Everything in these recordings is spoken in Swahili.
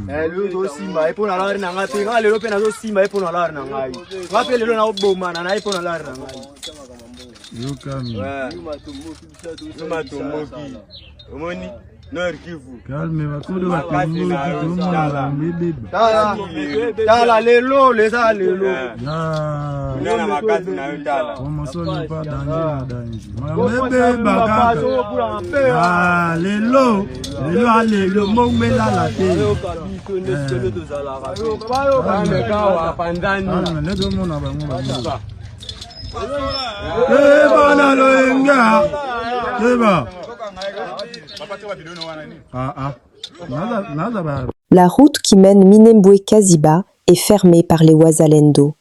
Lelo simba ipo na lari na ngati nga lelo pena zo simba ipo na lari na ngai ngape lelo na oboma na ipo na lari na ngai Yukami matumboki omoni Nord Kivu calme bakodo batumboki tala lelo leza lelo na makazi na yotala promotion pas danger mabebe bakaka lelo lelo momela la te bana loenga keba. La route qui mène Minembwe-Kaziba est fermée par les Wazalendo.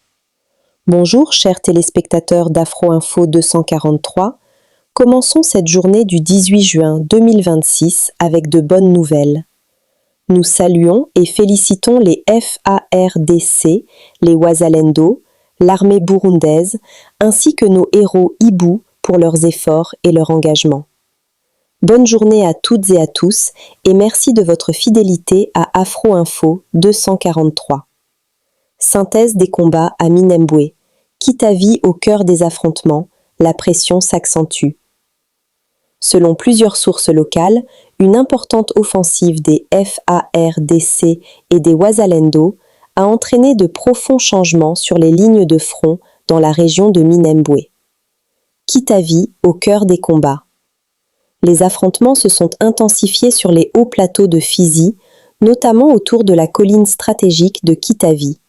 Bonjour chers téléspectateurs d'Afro Info 243. Commençons cette journée du 18 juin 2026 avec de bonnes nouvelles. Nous saluons et félicitons les FARDC, les Wazalendo, l'armée burundaise, ainsi que nos héros Ibu pour leurs efforts et leur engagement. Bonne journée à toutes et à tous et merci de votre fidélité à Afro Info 243. Synthèse des combats à Minembwe. Kitavi au cœur des affrontements, la pression s'accentue. Selon plusieurs sources locales, une importante offensive des FARDC et des Wazalendo a entraîné de profonds changements sur les lignes de front dans la région de Minembwe. Kitavi au cœur des combats. Les affrontements se sont intensifiés sur les hauts plateaux de Fizi, notamment autour de la colline stratégique de Kitavi.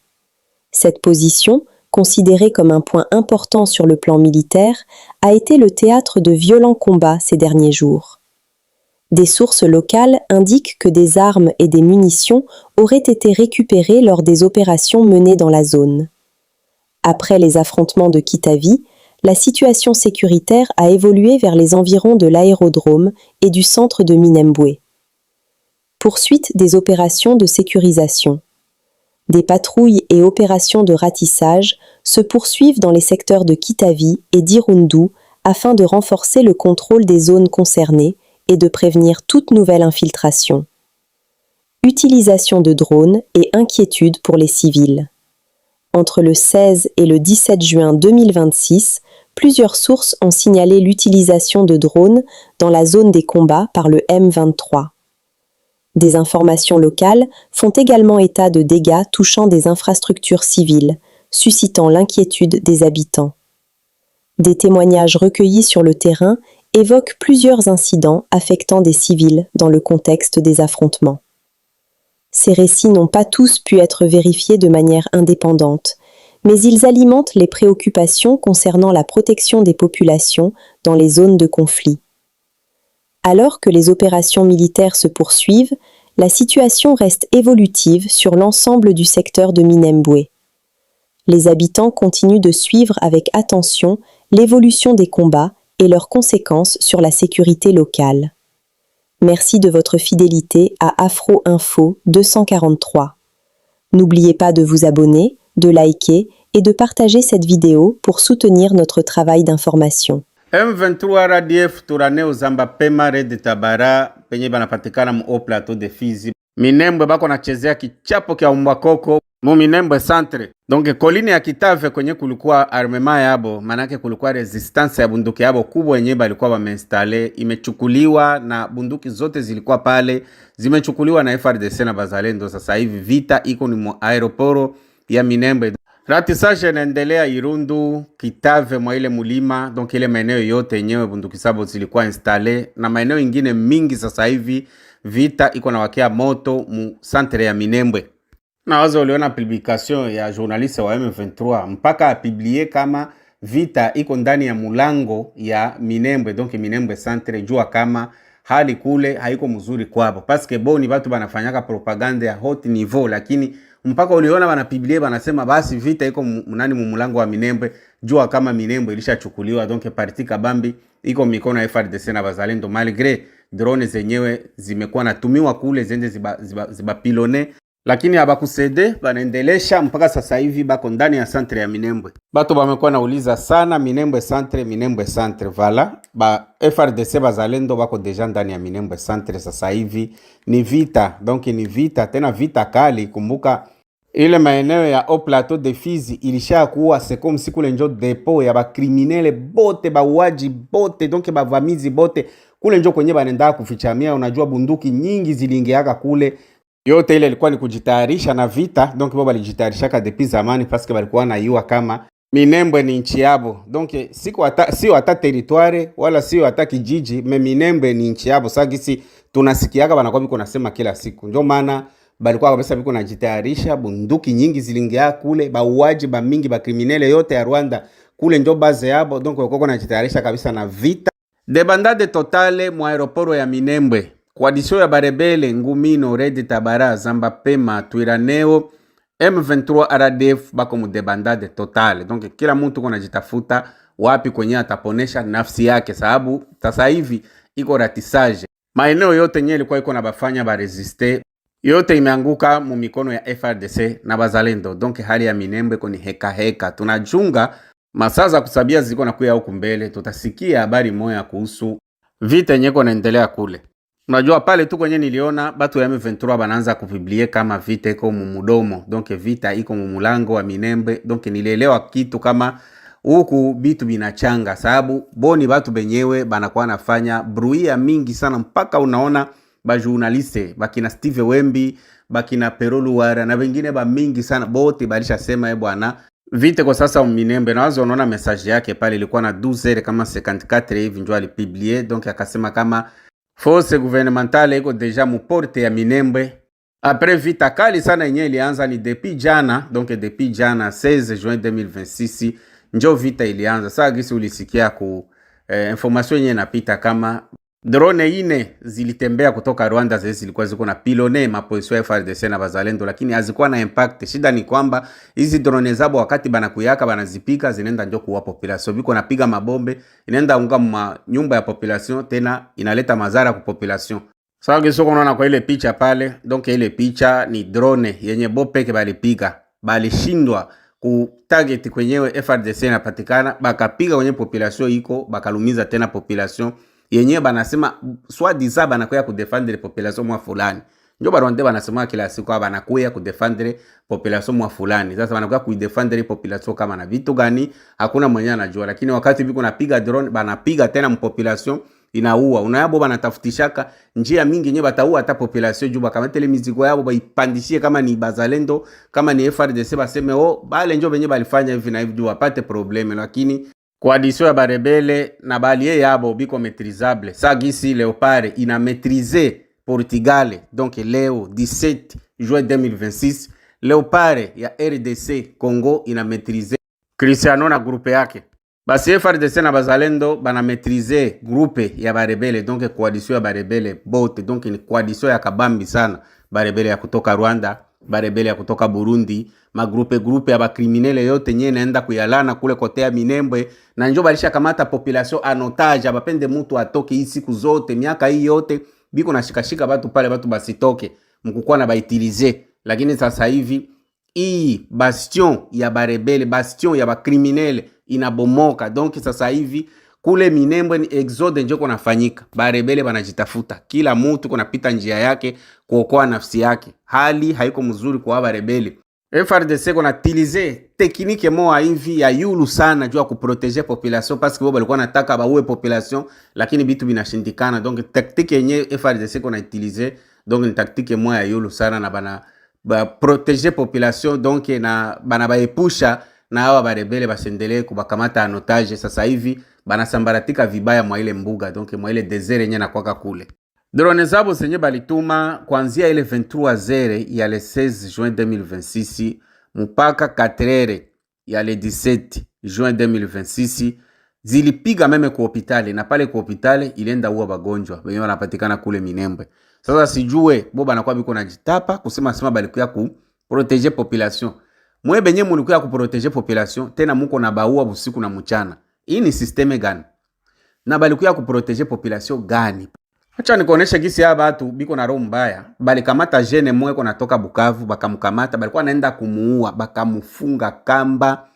Cette position, considérée comme un point important sur le plan militaire, a été le théâtre de violents combats ces derniers jours. Des sources locales indiquent que des armes et des munitions auraient été récupérées lors des opérations menées dans la zone. Après les affrontements de Kitavi, la situation sécuritaire a évolué vers les environs de l'aérodrome et du centre de Minembwe. Poursuite des opérations de sécurisation. Des patrouilles et opérations de ratissage se poursuivent dans les secteurs de Kitavi et d'Irundu afin de renforcer le contrôle des zones concernées et de prévenir toute nouvelle infiltration. Utilisation de drones et inquiétude pour les civils. Entre le 16 et le 17 juin 2026, plusieurs sources ont signalé l'utilisation de drones dans la zone des combats par le M23. Des informations locales font également état de dégâts touchant des infrastructures civiles, suscitant l'inquiétude des habitants. Des témoignages recueillis sur le terrain évoquent plusieurs incidents affectant des civils dans le contexte des affrontements. Ces récits n'ont pas tous pu être vérifiés de manière indépendante, mais ils alimentent les préoccupations concernant la protection des populations dans les zones de conflit. Alors que les opérations militaires se poursuivent, la situation reste évolutive sur l'ensemble du secteur de Minembwe. Les habitants continuent de suivre avec attention l'évolution des combats et leurs conséquences sur la sécurité locale. Merci de votre fidélité à Afro Info 243. N'oubliez pas de vous abonner, de liker et de partager cette vidéo pour soutenir notre travail d'information. M23 RDF turaneo zamba pema Red Tabara penye banapatikana mu plateau de Fizi. Minembwe bako nachezea kichapo kia Umbwakoko mu Minembwe centre. Donc kolini ya Kitave kwenye kulikuwa armema yabo, manake kulikuwa resistance ya bunduki yabo kubwa yenye balikuwa wameinstale, imechukuliwa na bunduki zote zilikuwa pale, zimechukuliwa na FARDC na Bazalendo. Sasa hivi vita iko ni mu aeroporo ya Minembwe. Ratissage inaendelea Irundu, Kitave mwa ile mulima, donc ile maeneo yote yenyewe bunduki sabo zilikuwa installe na maeneo ingine mingi. Sasa hivi vita iko na wakia moto mu centre ya Minembwe. Na wazo uliona publication ya journaliste wa M23 mpaka apublie kama vita iko ndani ya mulango ya Minembwe, donc Minembwe centre, jua kama hali kule haiko mzuri kwabo, paske boni watu banafanyaka propaganda ya hot niveau, lakini mpaka uliona wanapublie banasema basi vita iko munani mu mulango wa Minembwe, jua kama Minembwe ilishachukuliwa, donc parti kabambi iko mikono ya FARDC na Bazalendo, malgré drone zenyewe zimekuwa natumiwa kule zende ziba pilone lakini habakusede, banaendelesha mpaka sasa hivi bako ndani ya centre ya Minembwe. Batu bamekuwa nauliza sana Minembwe centre, vala ba FRDC bazalendo bako deja ndani ya Minembwe centre sasa hivi. Ni vita, donc ni vita, tena vita kali. Kumbuka ile maeneo ya Haut Plateau de Fizi ilisha kuwa sekom siku lenjo depo ya ba criminele bote, ba uaji bote, donc ba vamizi bote kule njo kwenye banenda kufichamia. Unajua bunduki nyingi zilingeaka kule. Yote ile ilikuwa ni kujitayarisha na vita, donc baba alijitayarishaka depuis zamani paske balikuwa na yua kama Minembwe ni nchi yabo. Donc sio hata territoire wala sio hata kijiji, me Minembwe ni nchi yabo. Sasa gisi tunasikiaga banakuwa biko nasema kila siku. Ndio maana balikuwa kabisa biko najitayarisha, bunduki nyingi zilingia kule, bauaji ba mingi ba criminele yote ya Rwanda kule ndio base yabo. Donc wako najitayarisha kabisa na vita. Debandade totale mu aeroporo ya Minembwe. Coalition ya barebele Ngumino, Red Tabara, Zamba Pema, Twirwaneho, M23 RDF bako mu debandade totale. Donc kila mtu kona jitafuta wapi kwenye ataponesha nafsi yake, sababu sasa hivi iko ratisage. Maeneo yote nye ilikuwa iko na bafanya ba resiste yote imeanguka mu mikono ya FRDC na bazalendo. Donc hali ya Minembwe koni heka. Tunajunga masaza kusabia ziko na kuya huku mbele. Tutasikia habari moja kuhusu vita nyeko naendelea kule. Unajua pale tu kwenye niliona batu ya M23 banaanza kupiblie kama vita iko mumudomo. Donc vita iko mumulango wa Minembwe. Donc nilielewa kitu kama huku bitu binachanga, sababu boni batu benyewe banakuwa nafanya bruia mingi sana, mpaka unaona ba journaliste bakina Steve Wembi, bakina Perolu Wara na wengine ba mingi sana bote balisha sema bwana vite kwa sasa Minembwe. Na wazo unaona message yake pale ilikuwa na 12h kama 54 hivi ndio alipublier. Donc akasema kama force gouvernementale iko deja mu porte ya Minembwe. Après vita kali sana yenye ilianza ni depuis jana, donc depuis jana 16 juin 2026 njo vita ilianza. Sasa gisi ulisikia ku information yenye napita kama drone ine zilitembea kutoka Rwanda, zilikuwa ziko na pilone maposition ya FARDC na bazalendo, lakini hazikuwa na impact. Shida ni kwamba hizi drone zabo wakati banakuyaka banazipika zinaenda njo kuwa population, biko napiga mabombe inaenda unga nyumba ya population, tena inaleta madhara kwa population. Sasa gisi unaona kwa ile picha pale, donc ile picha ni drone yenye bopeke balipiga, balishindwa ku target kwenyewe FARDC inapatikana, bakapiga kwenye population iko, bakalumiza tena population yenye banasema soit disa banakuya kudefendre population mwa fulani. Njo Barwande banasema kila siku banakuya kudefendre population mwa fulani. Sasa banakuya kudefendre population kama na vitu gani hakuna mwenye anajua, lakini wakati biko napiga drone banapiga tena mpopulation inaua. Unayabo banatafutishaka njia mingi yenye bataua hata population juu bakametele mizigo yabo baipandishie, kama ni bazalendo kama ni FARDC baseme bale njo benye balifanya hivi na hivi juu wapate probleme. Lakini coalition ya barebele na balie yabo biko maîtrisable. Sa gisi Leopard ina maîtriser Portugal. Donc leo 17 juin 2026 Leopard ya RDC Congo ina maîtriser Cristiano na groupe yake. Basi FARDC na bazalendo bana maîtriser groupe ya barebele, donc coalition ya barebele bote. Donc ni coalition ya kabambi sana, barebele ya kutoka Rwanda, barebele ya kutoka Burundi, magrupe ya bakriminele yote nye naenda kuyalana kule kote ya Minembwe. Na njo balisha kamata population anotage, bapende mtu atoke hii siku zote, miaka hii yote biko na shikashika batu pale, batu basitoke mkukua na baitilize. Lakini sasa hivi hii bastion ya barebele, bastion ya bakriminele inabomoka. Donc sasa hivi kule Minembwe ni exode njoko nafanyika, barebele banajitafuta, kila mtu kuna pita njia yake kuokoa nafsi yake. Hali haiko mzuri kwa barebele. FARDC kuna utilize teknike moja hivi ya yulu sana juu ya kuproteger population, parce que walikuwa nataka baue population lakini bitu binashindikana. Donc tactique yenye FARDC kuna utilize, donc ni tactique moja ya yulu sana na bana proteger population, donc na bana baepusha na hawa barebele basendele kubakamata anotage. Sasa hivi banasambaratika vibaya mwa ile mbuga, donc mwa ile desert yenye nakwaka kule. Drone zabo zenye balituma kuanzia ile 23h ya le 16 juin 2026 mpaka 4h ya le 17 juin 2026 zilipiga meme kwa hospitali, na pale kwa hospitali ilienda uwa bagonjwa wenye wanapatikana kule Minembwe. Sasa sijue boba anakuwa biko na jitapa kusema balikuya ku proteger population. Mwe benye mulikuya ku proteger population tena muko na baua busiku na mchana. Hii ni systeme gani? Na balikuya ku proteger population gani? Acha nikuoneshe gisi ya batu biko na roho mbaya. Bali kamata jene mweko natoka Bukavu, bakamkamata, balikuwa naenda kumuua, bakamufunga kamba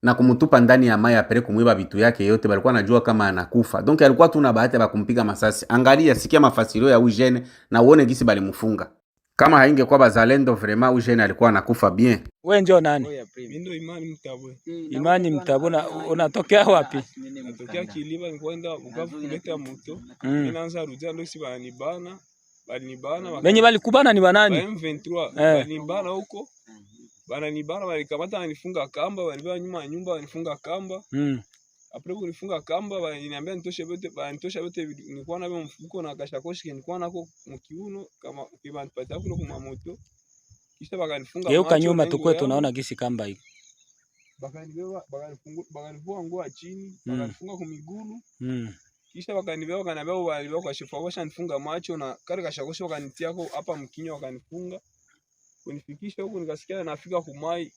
na kumutupa ndani ya maji apere kumuiba vitu yake yote, balikuwa najua kama anakufa. Donc alikuwa tu na bahati ya kumpiga masasi. Angalia, sikia mafasirio ya ujene na uone gisi balimufunga. Kama haingekuwa bazalendo vraiment ujene alikuwa anakufa bien. Wewe ndio nani? Mimi ndio Imani Mtabwe. Imani Mtabwe, unatokea wapi? Natokea Kiliba, nikwenda Bukavu kuleta moto. Ninaanza rudia ndio si banibana. Benye balikubana ni banani? M23 banibana huko. Bananibana walikamata wanifunga kamba, walibeba nyuma ya nyumba wanifunga kamba. Après kunifunga kamba waliniambia nitoshe bote nilikuwa na mfuko na kashakoshi nilikuwa nako mkiuno kama kibanipatia kule kwa moto. Kisha bakanifunga. Geuka nyuma tukwe tunaona gisi kamba hii. Bakanivua nguo chini, bakanifunga kwa miguu. Kisha bakaniambia walibeba kwa shifa washa nifunga macho na kale kashakoshi wakanitia hapa mkinyo wakanifunga. Kunifikisha huko nikasikia nafika kumai,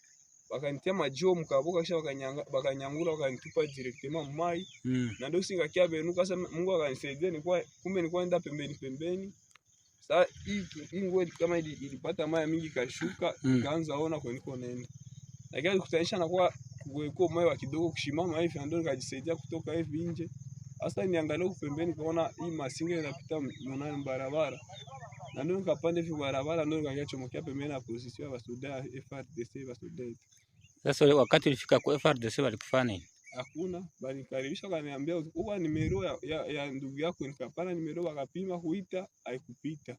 wakanitia majio mkaboka, kisha wakanyangula wakanitupa directement mmai. Na ndio singakia benuka, sasa Mungu akanisaidia, nilikuwa enda pembeni. Sasa hii nguo kama ilipata maya mingi kashuka, nikaanza ona kwa niko nenda. Lakini kutanisha na kwa moyo wa kidogo kushimama hivi ndio nikajisaidia kutoka hivi nje. Sasa niangalia pembeni kuona hii masinga inapita mwanani barabara. Na ndio nikapanda hivi barabara ndio nikachomokia pembeni na position ya basoda FARDC basoda. Sasa wakati ulifika kwa FARDC walikufanya nini? Hakuna, bali karibisha kaniambia uko nimero ya ndugu yako, nikapana nimero wakapima kuita haikupita.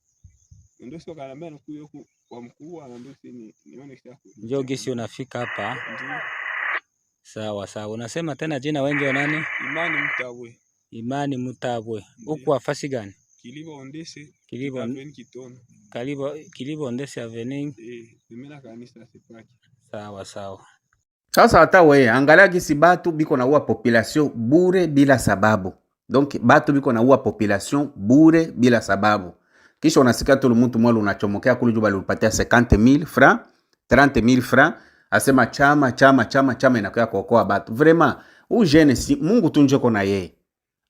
Ndio sio kaniambia nikuyo kwa mkuu anaambia nione kisha. Njoo gisi unafika hapa. Sawa, unasema tena jina wengi wa nani? Imani Mtabwe. Imani Mtabwe. Huko afasi gani? Kiliba Ondese. Kiliba Ondese Avenue. Mimi kanisa sepaki. Sawa. Sasa hata wewe angalia gisi batu biko na uwa population bure bila sababu. Donc batu biko na uwa population bure bila sababu. Kisha unasikia tu mtu mwalo unachomokea kule juba ulipatia 50,000 francs, 30,000 francs, asema chama inakuwa kuokoa batu. Vraiment, u jeune si Mungu tu njoko na yeye.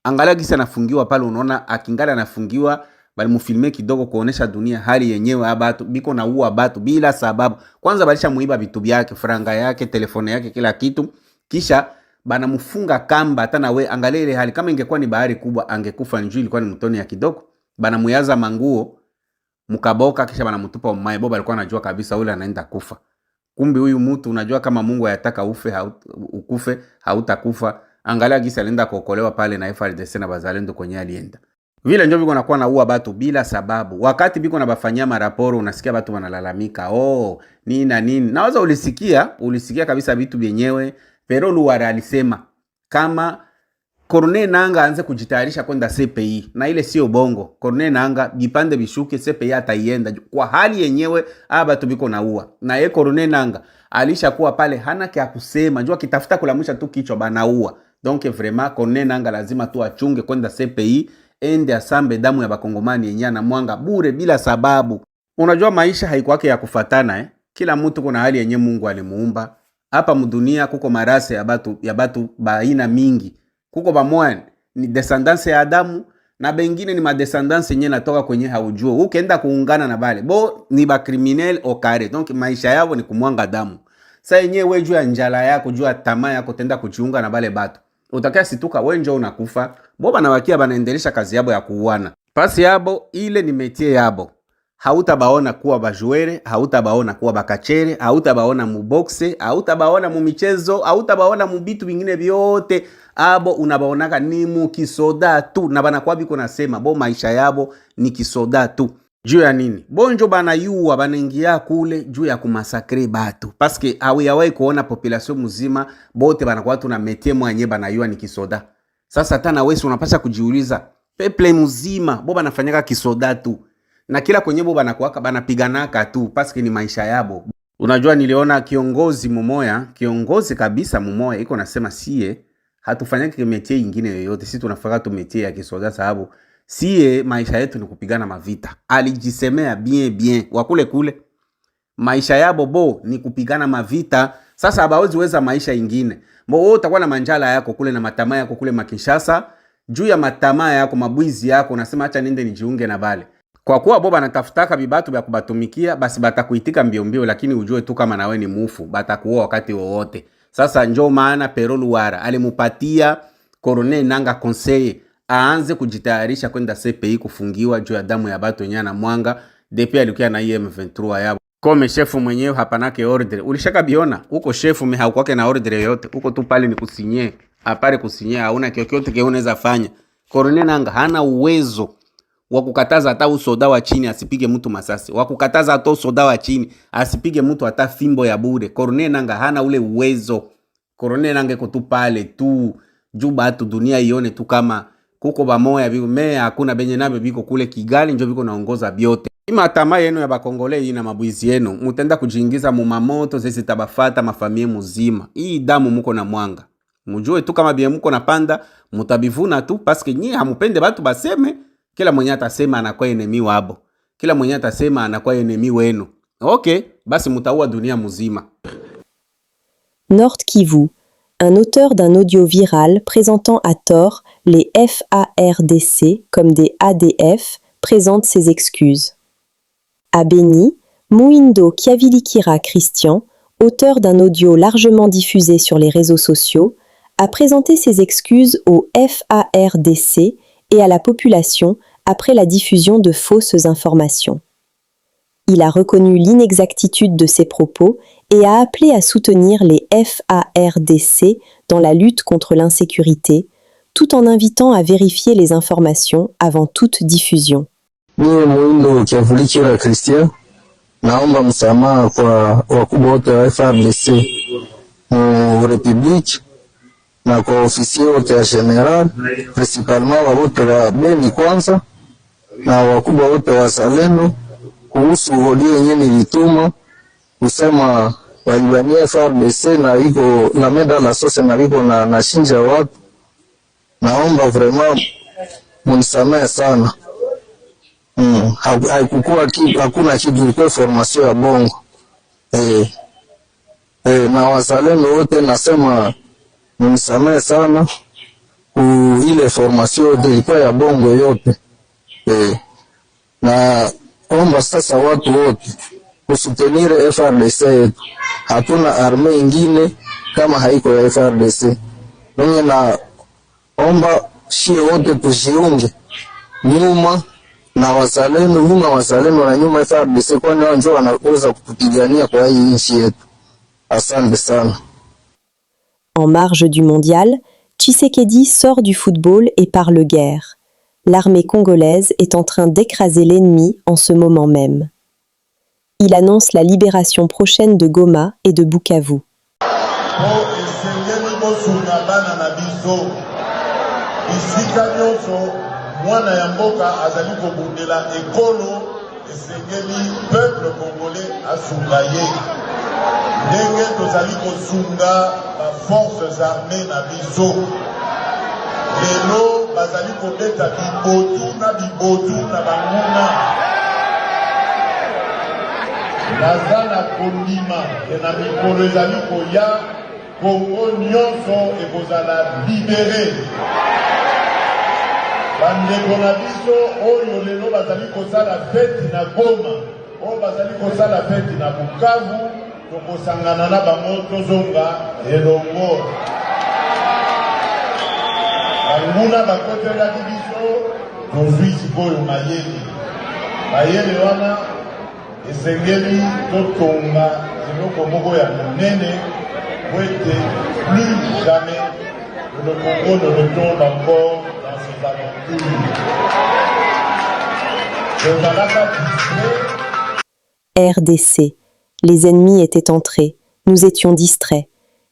Angalia gisi anafungiwa pale, unaona akingala anafungiwa, bali mufilme kidogo kuonesha dunia hali yenyewe abatu biko na uwa batu bila sababu. Kwanza balisha muiba vitu vyake, franga yake, telefone yake, kila kitu. Kisha bana mufunga kamba. Hata na we angalia ile hali, kama ingekuwa ni bahari kubwa angekufa, njoo ilikuwa ni mtoni ya kidogo. Bana muyaza manguo mkaboka, kisha bana mutupa mmaye. Boba alikuwa anajua kabisa ule anaenda kufa. Kumbe huyu mtu unajua kama Mungu ayataka ukufe hautakufa. Angalia gisi alienda kuokolewa pale na FARDC na bazalendo kwenye alienda. Vile ndio biko nakuwa na uwa batu bila sababu. Wakati biko na bafanyia maraporo unasikia batu wanalalamika, nini na nini. Naweza ulisikia kabisa vitu vyenyewe. Pero Luara alisema kama Corneille Nangaa aanze kujitayarisha kwenda CPI, na ile sio bongo. Corneille Nangaa jipande bishuke, CPI ataienda kwa hali yenyewe. Batu biko na uwa. Na ye Corneille Nangaa alishakuwa pale hana kia kusema, njoo kitafuta kulamusha tu kichwa bana uwa. Donc vraiment Corneille Nangaa lazima tu achunge kwenda CPI, ende asambe damu ya bakongomani yenyewe na mwanga bure bila sababu. Unajua maisha haikuwake ya kufatana Kila mtu kuna hali yenyewe Mungu alimuumba. Hapa mdunia kuko marase ya batu baina mingi. Kuko bamoya ni descendance ya Adamu na bengine ni madescendance yenyewe natoka kwenye haujua. Ukienda kuungana na bale bo ni ba criminel au kare. Donc maisha yao ni kumwanga damu. Sasa yenyewe wewe jua njala yako, jua tamaa yako tenda kujiunga na bale batu. Utakia situka wewe njoo unakufa. Boba na wakia banaendelesha kazi yabo ya kuuana. Pasi yabo ile ni metie yabo. Hautabaona kuwa bajuere, hautabaona kuwa bakachere, hautabaona muboxe, hautabaona mumichezo, hautabaona mubitu vingine vyote. Abo unabaonaka ni mukisoda tu. Na banakuwa biko nasema bo maisha yabo ni kisoda tu. Juu ya nini? Bonjo banayua banengia kule juu ya kumasakre batu. Paske hawiyawai kuona population muzima bote banakuwa tu na metie mwenye banayua ni kisoda. Sasa tana wewe unapaswa kujiuliza, peple muzima bo banafanyaka kisoda tu. Na kila kwenye bo banakuwaka banapiganaka tu paske ni maisha yabo. Unajua niliona kiongozi kabisa mumoya iko nasema sie hatufanyaki metie ingine yoyote, sisi tunafanya tu metie ya kisoda sababu sie maisha yetu ni kupigana mavita. Alijisemea bien wakule maisha yabo bo ni kupigana mavita. Sasa hawezi weza maisha ingine. Wewe utakuwa na manjala yako kule na matamaa yako kule Makishasa, juu ya matamaa yako, mabwizi yako, unasema acha nende nijiunge na bale. Kwa kuwa boba anatafutaka bibatu bya kubatumikia, basi batakuitika mbio mbio, lakini ujue tu kama nawe ni mufu, batakuoa wakati wowote. Sasa njoo maana Pero Luara alimupatia Colonel Nanga conseil aanze kujitayarisha kwenda CPI kufungiwa juu ya damu ya batu nyana mwanga depuis alikuwa na M23 yabo. Kome shefu mwenyewe hapanake order. Ulishaka biona uko shefu haukwake na order yoyote. Uko tu pale ni kusinye, apare kusinye, hauna kyokyote kile unaweza fanya. Colonel Nanga hana uwezo wa kukataza hata usoda wa chini asipige mtu masasi. Wa kukataza hata usoda wa chini asipige mtu hata fimbo ya bure. Colonel Nanga hana ule uwezo. Colonel Nanga iko tu pale tu juu batu dunia ione tu kama kuko bamoya biko me hakuna benye nabe biko kule Kigali njo biko naongoza biote. Ima tamaa yenu ya bakongole ina mabwizi yenu mutenda kujiingiza mu mamoto zesi tabafata mafamie muzima. Hii damu muko na mwanga. Mujue tu kama bie muko na panda mutabivuna tu paske nyie hamupende batu baseme kila mwenye atasema anakuwa enemi wabo. Kila mwenye atasema anakuwa enemi wenu. Okay, basi mutaua dunia muzima. Nord Kivu. Un auteur d'un audio viral présentant à tort les FARDC comme des ADF présente ses excuses. À Beni, Mouindo Kiavilikira Christian, auteur d'un audio largement diffusé sur les réseaux sociaux, a présenté ses excuses aux FARDC et à la population après la diffusion de fausses informations. Il a reconnu l'inexactitude de ses propos et a appelé à soutenir les FARDC dans la lutte contre l'insécurité, tout en invitant à vérifier les informations avant toute diffusion. Mimi Mwindo Kiavulikira Christian, naomba msamaha kwa wakubwa wote wa FARDC mu Republique na kwa ofisier wote ya general, principalement wa wote wa Beni kwanza na wakubwa wote wa Saleno kuhusu audio yenyewe nilituma kusema walibania FARDC na iko la meda la sose na iko na shinja watu. Naomba vraiment munisamehe sana. Haikukuwa hakuna kitu, ilikuwa formation ya bongo. Na wazalendo wote nasema munisamehe sana ile formation yote ilikuwa ya bongo yote. Na omba sasa watu wote kusutenire FARDC yetu. Hatuna arme ingine kama haiko ya FARDC. Mimi na omba shie wote tujiunge nyuma na wazalendo, nyuma wazalendo na nyuma FARDC, kwani wao ndio wanaweza kutupigania kwa hii nchi yetu. Asante sana. En marge du mondial, Tshisekedi sort du football et parle guerre. L'armée congolaise est en train d'écraser l'ennemi en ce moment même. Il annonce la libération prochaine de Goma et de Bukavu. Mwana ya mboka azali kobundela ekolo esengeli peuple congolais asunga ye ndenge tozali kosunga ba forces armées na biso. Lelo bazali kobeta bibotu na banguna. Naza na kondima na mikolo ezali koya Kongo nyonso ekozala libéré. Bandeko na biso oyo lelo bazali kosala fete na Goma, oyo bazali kosala fete na Bukavu, tokosangana na bango tozonga elongo. Banguna bakotelaki biso tozwi sikoyo mayele wana esengeli totonga eloko moko ya monene po ete plus jamais le Congo ne retourne encore dans ses aventures. RDC. Les ennemis étaient entrés. Nous étions distraits.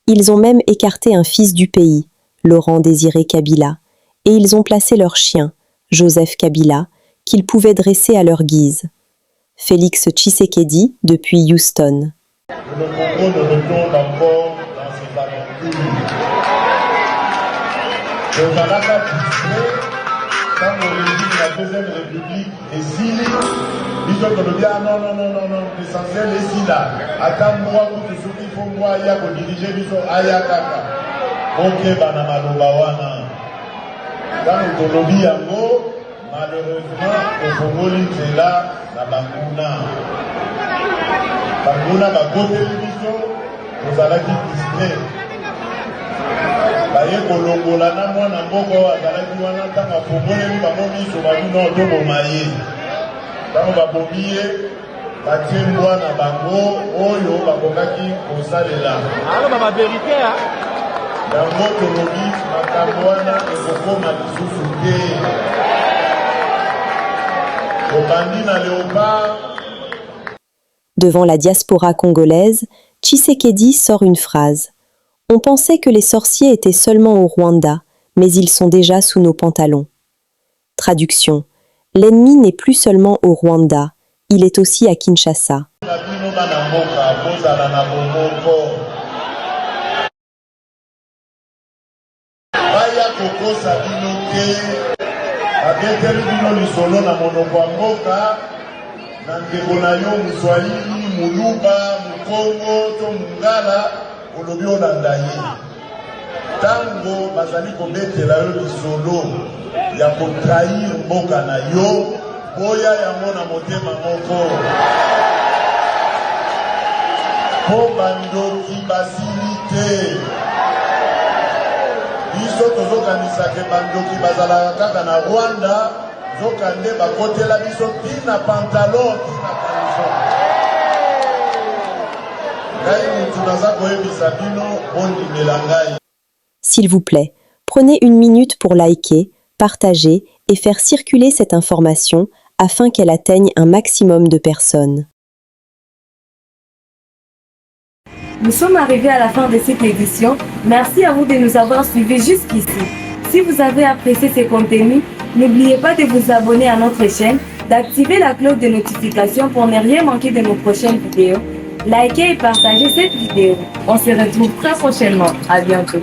Ils ont même écarté un fils du pays, Laurent Désiré Kabila, et ils ont placé leur chien, Joseph Kabila, qu'ils pouvaient dresser à leur guise. Félix Tshisekedi depuis Houston. Le Congo ne retourne encore dans ses aventures. Tozalaka distrait quand le régime de la Deuxième République est sili. Biso tolobi non, l'essentiel est sila. Ata mwa kutu soki fo mwa ya ko diriger biso aya kaka. Ok bana maloba wana. ntango tolobi yango malheureusement tofongoli nzela na banguna bakoteli biso tozalaki distrait baye kolongola na mwana mboka oyo azalaki wana ntango afongoleli bango miso babino toboma ye ntango babomi ye batie mbwa na bango oyo bakokaki kosalela yango tolobi makambo wana ekokoma lisusu te tobandi na léopard. Devant la diaspora congolaise, Tshisekedi sort une phrase. On pensait que les sorciers étaient seulement au Rwanda, mais ils sont déjà sous nos pantalons. Traduction. L'ennemi n'est plus seulement au Rwanda, il est aussi à Kinshasa. olobi olanda ye ntango bazali kobetela yo lisolo ya kotrahir mboka na yo boya yango na motema moko mpo bandoki basili te biso tozokanisaka bandoki bazalaka kaka na Rwanda zoka nde bakotela biso tina pantalon tina camisole. S'il vous plaît, prenez une minute pour liker, partager et faire circuler cette information afin qu'elle atteigne un maximum de personnes. Nous sommes arrivés à la fin de cette édition. Merci à vous de nous avoir suivis jusqu'ici. Si vous avez apprécié ces contenus, n'oubliez pas de vous abonner à notre chaîne, d'activer la cloche de notification pour ne rien manquer de nos prochaines vidéos. Likez et partagez cette vidéo. On se retrouve très prochainement. À bientôt.